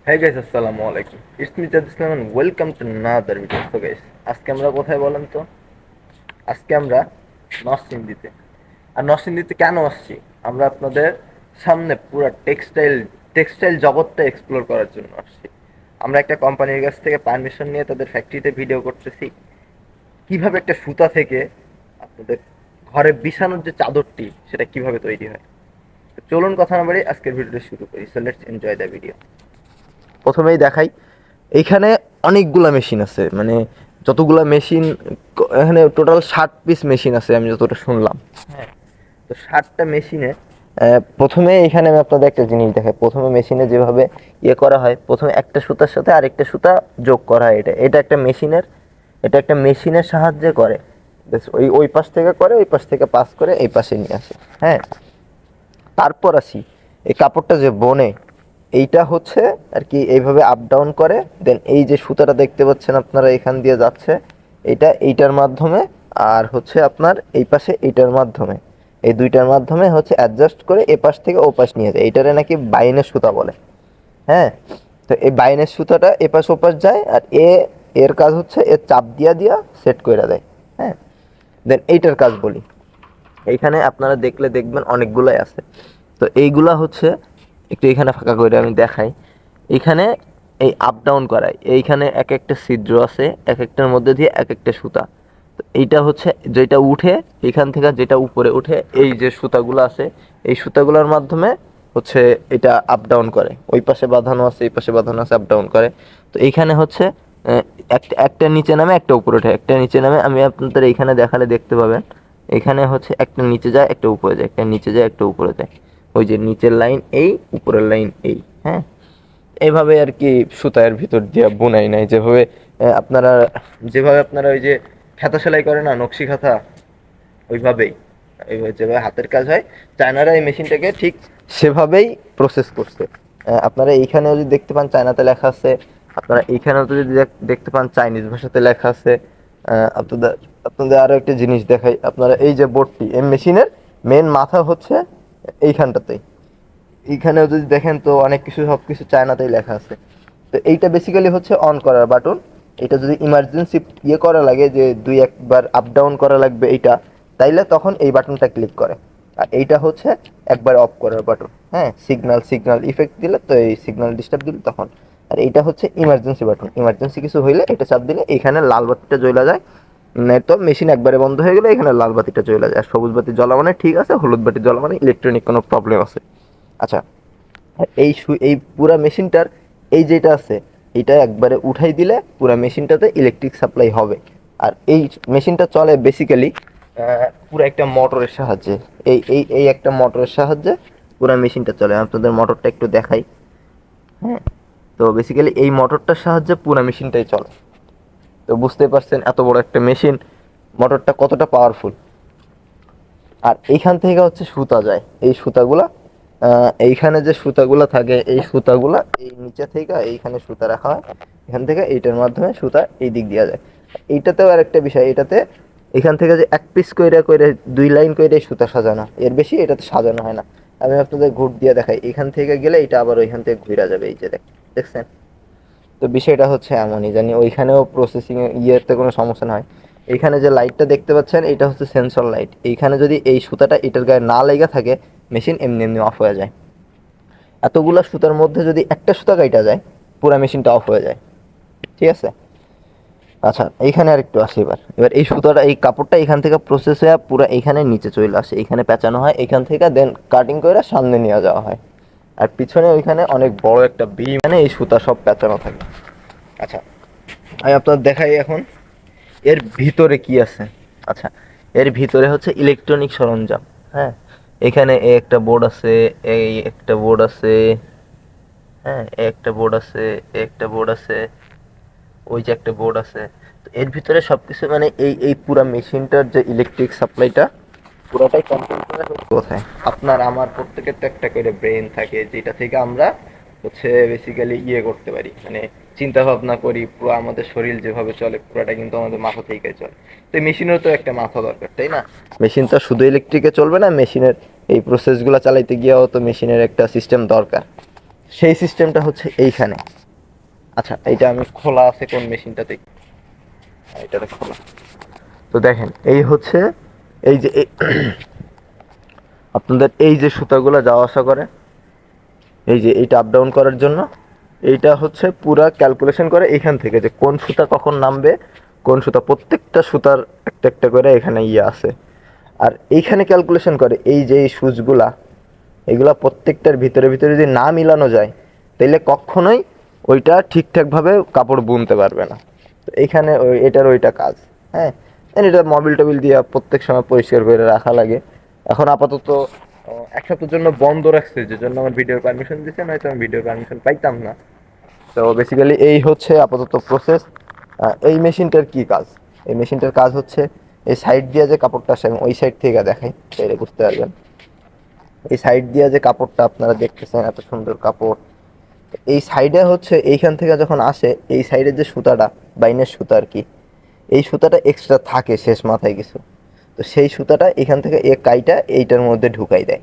High guys, আসসালামু আলাইকুম। It's me Jad Islam and welcome to another video. So guys, আজকে আমরা কোথায় বলেন তো? আজকে আমরা নরসিংদীতে। আর নরসিংদীতে কেন আসছি? আমরা আপনাদের সামনে পুরো টেক্সটাইল জগৎটা এক্সপ্লোর করার জন্য আসছি। আমরা একটা কোম্পানির কাছ থেকে পারমিশন নিয়ে তাদের ফ্যাক্টরিতে ভিডিও করতেছি কিভাবে একটা সুতা থেকে আপনাদের ঘরে বিছানোর যে চাদরটি সেটা কিভাবে তৈরি হয়। তো চলুন কথা না বাড়ি আজকের ভিডিওটা শুরু করি। So let's enjoy the video. প্রথমেই দেখাই, এইখানে অনেকগুলা মেশিন আছে, মানে যতগুলা মেশিন, এখানে টোটাল 60 পিস মেশিন আছে আমি যতটা শুনলাম। হ্যাঁ, তো 60টা মেশিনে প্রথমে এখানে আমি আপনাদের একটা জিনিস দেখাই। প্রথমে মেশিনে যেভাবে করা হয়, প্রথমে একটা সুতার সাথে আরেকটা সুতা যোগ করা হয়। এটা একটা মেশিনের সাহায্যে করে। ওই ওই পাশ থেকে করে, ওই পাশ থেকে পাস করে এই পাশে নিয়ে আসে। হ্যাঁ, তারপর আসি এই কাপড়টা যে বনে, এইটা হচ্ছে আর কি এইভাবে আপ ডাউন করে। দেন এই যে সুতাটা দেখতে পাচ্ছেন আপনারা এখান দিয়ে যাচ্ছে, এইটার মাধ্যমে, আর হচ্ছে আপনার এই পাশে এইটার মাধ্যমে, এই দুইটার মাধ্যমে হচ্ছে অ্যাডজাস্ট করে এ পাশ থেকে ও পাশ নিয়ে যায়। এইটারে নাকি বাইনের সুতা বলে। হ্যাঁ, তো এই বাইনের সুতাটা এপাশ ওপাশ যায়, আর এর কাজ হচ্ছে এর চাপ দিয়া দিয়া সেট করে দেয়। হ্যাঁ, দেন এইটার কাজ বলি। এইখানে আপনারা দেখবেন অনেকগুলাই আছে। তো এইগুলা হচ্ছে একটু এখানে ফাঁকা করে আমি দেখাই। এখানে এই আপ ডাউন করায়, এইখানে এক একটা ছিদ্র আছে, এক একটার মধ্যে দিয়ে এক একটা সুতা। তো এইটা হচ্ছে যেটা উঠে, এখান থেকে যেটা উপরে উঠে, এই যে সুতাগুলো আছে, এই সুতাগুলোর মাধ্যমে হচ্ছে এটা আপ ডাউন করে। ওই পাশে বাঁধানো আছে, এই পাশে বাঁধানো আছে, আপ ডাউন করে। তো এইখানে হচ্ছে একটা একটা নিচে নামে, একটা উপরে ওঠে, একটা নিচে নামে। আমি আপনাদের এইখানে দেখালে দেখতে পাবেন, এখানে হচ্ছে একটা নিচে যায়, একটা উপরে যায়, একটা নিচে যায়, একটা উপরে যায়। ওই যে নিচের লাইন এই, উপরের লাইন এই। হ্যাঁ, এইভাবে আর কি সুতায়ের ভিতর দিয়ে বুনাই নাই, যেভাবে আপনারা ওই যে খাতা সেলাই করে না, নকশি খাতা, ওইভাবেই, ওইভাবে যেভাবে হাতের কাজ হয়, চায়নারা এই মেশিনটাকে ঠিক সেভাবেই প্রসেস করছে। আপনারা এইখানেও যদি দেখতে পান চায়নাতে লেখা আছে, আপনারা এইখানেও যদি দেখতে পান চাইনিজ ভাষাতে লেখা আছে। আপনাদের আপনাদের আরো একটা জিনিস দেখাই। আপনারা এই যে বোর্ডটি, এই মেশিনের মেন মাথা হচ্ছে এইখানটাতেই। এইখানেও যদি দেখেন তো অনেক কিছু, সব কিছু চায়নাতেই লেখা আছে। তো এইটা বেসিক্যালি হচ্ছে অন করার বাটন। এটা যদি ইমার্জেন্সি করা লাগে, যে দুই একবার আপ ডাউন করা লাগবে এইটা, তাইলে তখন এই বাটনটা ক্লিক করে। আর এইটা হচ্ছে একবার অফ করার বাটন। হ্যাঁ, সিগন্যাল ইফেক্ট দিলে, তো এই সিগন্যাল ডিস্টার্ব দিলে তখন। আর এইটা হচ্ছে ইমার্জেন্সি বাটন। ইমার্জেন্সি কিছু হইলে এটা চাপ দিলে এখানে লাল বাতিটা জ্বলা যায়, তো মেশিন একবারে বন্ধ হয়ে গেলে এখানে লাল বাতিটা জ্বলা যায়। আর সবুজ বাতি জ্বলা মানে ঠিক আছে, হলুদ বাতি জ্বলা মানে ইলেকট্রনিক কোনো প্রবলেম আছে। আচ্ছা, এই পুরা মেশিনটার এই যেটা আছে, এটা একবারে উঠাই দিলে পুরা মেশিনটাতে ইলেকট্রিক সাপ্লাই হবে। আর এই মেশিনটা চলে বেসিক্যালি পুরো একটা মোটরের সাহায্যে। এই একটা মোটরের সাহায্যে পুরো মেশিনটা চলে। আপনাদের মোটরটা একটু দেখাই। হ্যাঁ, তো বেসিক্যালি এই মোটরটার সাহায্যে পুরো মেশিনটাই চলে। তো বুঝতে পারছেন এত বড় একটা মেশিন, মোটরটা কতটা পাওয়ারফুল। আর এইখান থেকে হচ্ছে সুতা যায়, এই সুতাগুলা, এইখানে যে সুতাগুলা থাকে, এই সুতাগুলা এই নিচে থেকে এইখানে সুতা রাখা হয়, এখান থেকে এইটার মাধ্যমে সুতা এই দিক দেওয়া যায়। এইটাতেও আর একটা বিষয়, এটাতে এখান থেকে যে এক পিস কইরা কইরা দুই লাইন কইরা সুতা সাজানো, এর বেশি এটাতে সাজানো হয় না। আমি আপনাদের ঘুর দিয়ে দেখাই। এখান থেকে গেলে এটা আবার ওইখান থেকে ঘুরা যাবে, এই যে দেখছেন। তো বিষয়টা হচ্ছে এমনই, জানি ওইখানেও প্রসেসিং ইয়েতে কোনো সমস্যা না হয়। এইখানে যে লাইটটা দেখতে পাচ্ছেন, এটা হচ্ছে সেন্সর লাইট। এইখানে যদি এই সুতাটা এটার গায়ে না লেগে থাকে, মেশিন এমনি এমনি অফ হয়ে যায়। এতগুলা সুতার মধ্যে যদি একটা সুতা কাটা যায়, পুরো মেশিনটা অফ হয়ে যায়। ঠিক আছে। আচ্ছা, এইখানে আর একটু আসি। এবার এই সুতাটা, এই কাপড়টা এখান থেকে প্রসেস হয়ে পুরো এইখানে নিচে চলে আসে, এইখানে পেঁচানো হয়, এখান থেকে দেন কাটিং করে সামনে নিয়ে যাওয়া হয়। আর পিছনে ওইখানে অনেক বড় একটা বিম, মানে এই সুতা সব পেঁচানো থাকে। আচ্ছা, আমি আপনার দেখাই এখন এর ভিতরে কি আছে। আচ্ছা, এর ভিতরে হচ্ছে ইলেকট্রনিক সরঞ্জাম। হ্যাঁ, এখানে একটা বোর্ড আছে, এই একটা বোর্ড আছে, হ্যাঁ, একটা বোর্ড আছে, একটা বোর্ড আছে, ওই যে একটা বোর্ড আছে। তো এর ভিতরে সবকিছু, মানে এই পুরো মেশিনটার যে ইলেকট্রিক সাপ্লাইটা পুরোটাই কন্ট্রোল করে কোথায়, আপনার আমার প্রত্যেকের তো একটা করে ব্রেন থাকে, যেটা থেকে আমরা হচ্ছে বেসিক্যালি করতে পারি, মানে চিন্তা ভাবনা করি। পুরো আমাদের শরীর যেভাবে চলে পুরোটা কিন্তু আমাদের মাথা থেকেই চলে। তো মেশিনেরও তো একটা মাথা দরকার, তাই না? মেশিন তো শুধু ইলেকট্রিকে চলবে না, মেশিনের এই প্রসেসগুলো চালাইতে গিয়েও তো মেশিনের একটা সিস্টেম দরকার। সেই সিস্টেমটা হচ্ছে এইখানে। আচ্ছা, এইটা আমি খোলা আছে কোন মেশিনটাতে, এটা খোলা। তো দেখেন এই হচ্ছে এই যে আপনাদের এই যে সুতাগুলো যাওয়া আসা করে, এই যে এইটা আপ ডাউন করার জন্য, এইটা হচ্ছে পুরা ক্যালকুলেশন করে এইখান থেকে যে কোন সুতা কখন নামবে, কোন সুতা, প্রত্যেকটা সুতার একটা একটা করে এখানে ইয়ে আছে। আর এইখানে ক্যালকুলেশন করে এই যে এই সুচগুলা, এগুলা প্রত্যেকটার ভিতরে ভিতরে যদি না মিলানো যায় তাহলে কখনোই ওইটা ঠিকঠাকভাবে কাপড় বুনতে পারবে না। তো এইখানে এটার ওইটা কাজ। হ্যাঁ, এটা মোবিল টোবিল দিয়ে প্রত্যেক সময় পরিষ্কার করে রাখা লাগে। এখন আপাতত এক সপ্তাহের জন্য বন্ধ রাখছে, যে জন্য আমার ভিডিওর পারমিশন দিচ্ছে, নয়তো আমি ভিডিওর পারমিশন পাইতাম না। তো বেসিক্যালি এই হচ্ছে আপাতত প্রসেস। এই মেশিনটার কি কাজ, এই মেশিনটার কাজ হচ্ছে এই সাইড দিয়ে যে কাপড়টা আসে, আমি ওই সাইড থেকে দেখাই তাহলে বুঝতে পারবেন। এই সাইড দিয়ে যে কাপড়টা আপনারা দেখতেছেন, এত সুন্দর কাপড়, এই সাইডে হচ্ছে এইখান থেকে যখন আসে, এই সাইডের যে সুতাটা, বাইনের সুতা আর কি, এই সুতাটা এক্সট্রা থাকে শেষ মাথায় কিছু। তো সেই সুতাটা এখান থেকে কাইটা এইটার মধ্যে ঢুকাই দেয়।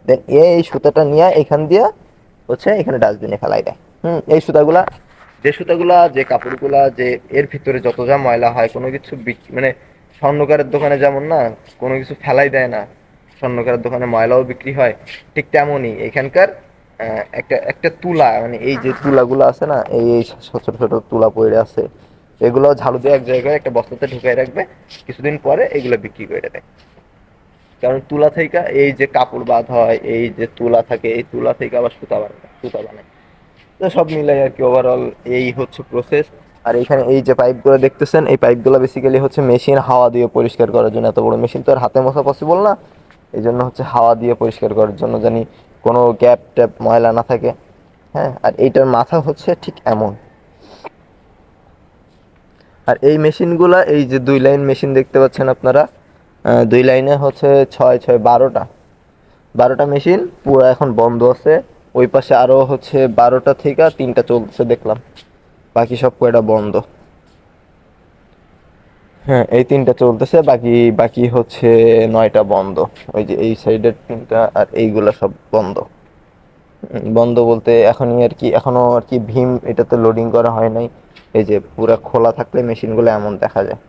দেন এই সুতাটা নিয়ে এখান দিয়ে হচ্ছে এখানে ডাস্টবিনে ফেলাই দেয়। এই সুতাগুলা, যে সুতাগুলা, যে কাপড়গুলা, যে এর ভিতরে যত যা ময়লা হয়, কোনো কিছু মানে স্বর্ণকারের দোকানে যেমন না কোনো কিছু ফেলাই দেয় না, স্বর্ণকারের দোকানে ময়লাও বিক্রি হয়, ঠিক তেমনই এখানকার একটা একটা তুলা, মানে এই যে তুলাগুলো আছে না, এই এই ছোট ছোট তুলা পড়ে আছে, এগুলো ঝাড়ু দিয়ে এক জায়গায় একটা বস্তাতে ঢুকাই রাখবে, কিছুদিন পরে এগুলো বিক্রি করে দেয়। কারণ তুলা থেকে এই যে কাপড় বাঁধ হয়, এই যে তুলা থাকে, এই তুলা থেকে আবার সুতা বানায়। তো সব মিলাই আর কি ওভারঅল এই হচ্ছে প্রসেস। আর এখানে এই যে পাইপগুলো দেখতেছেন, এই পাইপগুলো বেসিক্যালি হচ্ছে মেশিন হাওয়া দিয়ে পরিষ্কার করার জন্য। এত বড় মেশিন তো আর হাতে মোছা পসিবল না, এই জন্য হচ্ছে হাওয়া দিয়ে পরিষ্কার করার জন্য, জানি কোনো গ্যাপ ট্যাপ ময়লা না থাকে। হ্যাঁ, আর এইটার মাথা হচ্ছে ঠিক এমন। আর এই মেশিনগুলা, এই যে 2 লাইন মেশিন দেখতে পাচ্ছেন আপনারা, 2 লাইনে হচ্ছে 6 6 12টা মেশিন পুরো এখন বন্ধ আছে। ওই পাশে আরো হচ্ছে 12টা থেকে 3টা চলছে দেখলাম, বাকি সব কয়টা বন্ধ। হ্যাঁ, এই 3টা চলতেছে, বাকি বাকি হচ্ছে 9টা বন্ধ। ওই যে এই সাইডের 3টা আর এইগুলা সব বন্ধ। বন্ধ বলতে এখনই আর কি, এখনো আর কি ভীম এটাতে লোডিং করা হয় নাই। এই যে পুরা খোলা থাকলে মেশিনগুলো এমন দেখা যায়।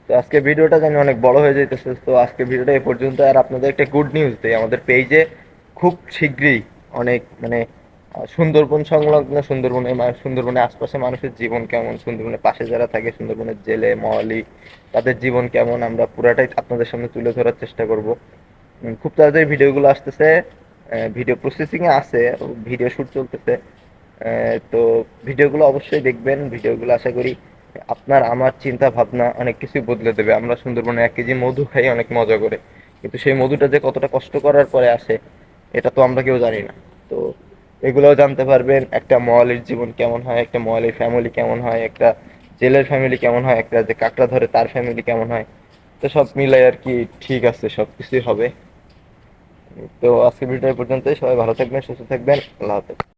তো আজকে ভিডিওটা জানি অনেক বড় হয়ে যাইতেছে, তো আজকে ভিডিওটা এই পর্যন্ত। আর আপনাদের একটা গুড নিউজ দেই, আমাদের পেজে খুব শীঘ্রই অনেক মানে সুন্দরবন সংলগ্ন, সুন্দরবনের আশপাশে মানুষের জীবন কেমন, সুন্দরবনের পাশে যারা থাকে, সুন্দরবনের জেলে মওয়ালি, তাদের জীবন কেমন, আমরা পুরাটাই আপনাদের সামনে তুলে ধরার চেষ্টা করব। খুব তাড়াতাড়ি ভিডিওগুলো আসতেছে, ভিডিও প্রসেসিং এ আছে, ভিডিও শুট চলতেছে। তো ভিডিওগুলো অবশ্যই দেখবেন, ভিডিওগুলো আশা করি আপনার আমার চিন্তা ভাবনা অনেক কিছুই বদলে দেবে। আমরা সুন্দরবনে 1 কেজি মধু খাই অনেক মজা করে, কিন্তু সেই মধুটা যে কতটা কষ্ট করার পরে আসে এটা তো আমরা কেউ জানি না। তো এগুলোও জানতে পারবেন, একটা মওয়ালির জীবন কেমন হয়, একটা মওয়ালির ফ্যামিলি কেমন হয়, একটা জেলের ফ্যামিলি কেমন হয়, একটা যে কাঁকড়া ধরে তার ফ্যামিলি কেমন হয়। তো সব মিলাই আর কি ঠিক আছে, সব কিছুই হবে। তো আজকে ভিডিও এই পর্যন্তই, সবাই ভালো থাকবেন, সুস্থ থাকবেন, আল্লাহ হাফেজ।